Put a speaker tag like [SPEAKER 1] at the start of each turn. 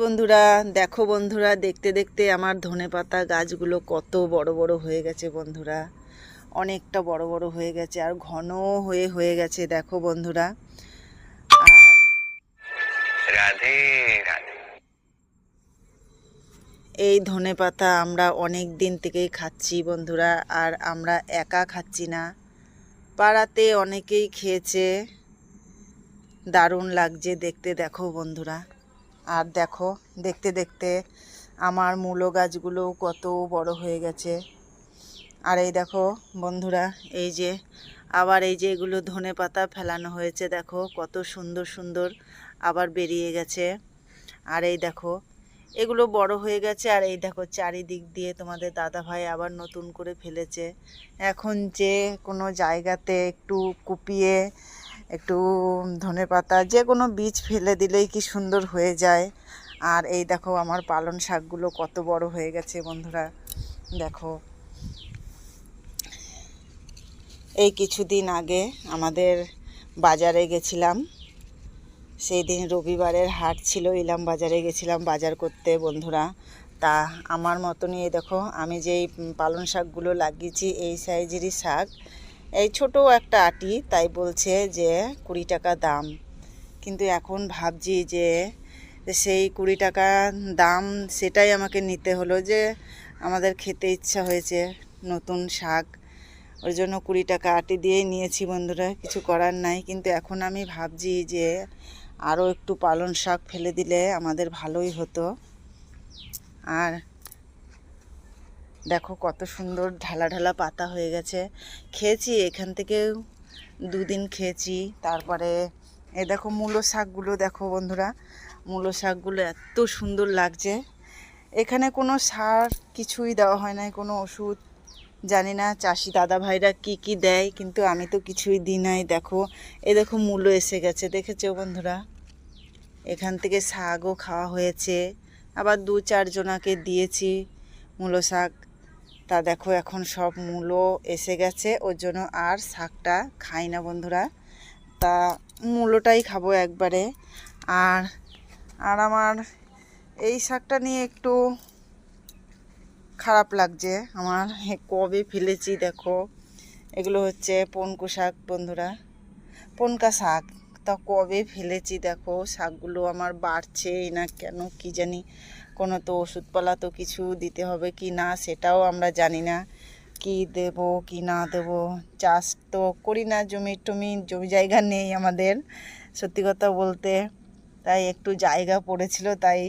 [SPEAKER 1] বন্ধুরা দেখো বন্ধুরা, দেখতে দেখতে আমার ধনেপাতা গাছগুলো কত বড় বড় হয়ে গেছে বন্ধুরা। অনেকটা বড় বড় হয়ে গেছে আর ঘন হয়ে গেছে দেখো বন্ধুরা। আর
[SPEAKER 2] রাধে রাধে।
[SPEAKER 1] এই ধনেপাতা আমরা অনেক দিন থেকেই খাচ্ছি বন্ধুরা, আর আমরা একা খাচ্ছি না, পাড়াতে অনেকেই খেয়েছে। দারুণ লাগছে দেখতে দেখো বন্ধুরা। আর দেখো দেখতে দেখতে আমার মূলো গাছগুলো কত বড় হয়ে গেছে। আর এই দেখো বন্ধুরা, এই যে আবার এই যে এগুলো ধনেপাতা ফেলানো হয়েছে, দেখো কত সুন্দর সুন্দর আবার বেরিয়ে গেছে। আর এই দেখো এগুলো বড় হয়ে গেছে। আর এই দেখো চারিদিক দিয়ে তোমাদের দাদা ভাই আবার নতুন করে ফেলেছে। এখন যে কোনো জায়গাতে একটু কুপিয়ে একটু ধনেপাতা যে কোনো বীজ ফেলে দিলেই কি সুন্দর হয়ে যায়। আর এই দেখো আমার পালং শাকগুলো কত বড় হয়ে গেছে বন্ধুরা। দেখো এই কিছুদিন আগে আমাদের বাজারে গেছিলাম, সেই দিন রবিবারের হাট ছিল, ইলাম বাজারে গেছিলাম বাজার করতে বন্ধুরা। তা আমার মতনই এই দেখো আমি যেই পালং শাকগুলো লাগিয়েছি এই সাইজেরই শাক, এই ছোটো একটা আটি, তাই বলছে যে 20 টাকা দাম। কিন্তু এখন ভাবছি যে সেই 20 টাকা দাম সেটাই আমাকে নিতে হলো, যে আমাদের খেতে ইচ্ছা হয়েছে নতুন শাক, ওই জন্য 20 টাকা আটি দিয়েই নিয়েছি বন্ধুরা, কিছু করার নাই। কিন্তু এখন আমি ভাবছি যে আরও একটু পালং শাক ফেলে দিলে আমাদের ভালোই হতো। আর দেখো কত সুন্দর ঢালা ঢালা পাতা হয়ে গেছে। খেয়েছি এখান থেকেও 2 দিন খেয়েছি। তারপরে এই দেখো মূলো শাকগুলো দেখো বন্ধুরা, মূলো শাকগুলো এত সুন্দর লাগছে। এখানে কোনো সার কিছুই দেওয়া হয় না, কোনো ওষুধ, জানি না চাষি দাদা ভাইরা কি কি দেয়, কিন্তু আমি তো কিছুই দিই নাই। দেখো এই দেখো মূলো এসে গেছে, দেখেছো বন্ধুরা। এখান থেকে শাকও খাওয়া হয়েছে, আবার 2-4 জনাকে দিয়েছি মূলো শাক। তা দেখো এখন সব মূলো এসে গেছে, ওর জন্য আর শাকটা খাই না বন্ধুরা। তা মূলোটাই খাবো একবারে। আর আর আমার এই শাকটা নিয়ে একটু খারাপ লাগছে আমার, কবে ফেলেছি দেখো। এগুলো হচ্ছে পনকু শাক বন্ধুরা, পনকা শাক। তা কবে ফেলেছি দেখো, শাকগুলো আমার বাড়ছেই না কেন কি জানি। কোনো তো ওষুধপালা তো কিছু দিতে হবে কি না সেটাও আমরা জানি না, কি দেব কি না দেব। চাষ তো করি না, জমি জায়গা নেই আমাদের সত্যি কথা বলতে। তাই একটু জায়গা পড়েছিল, তাই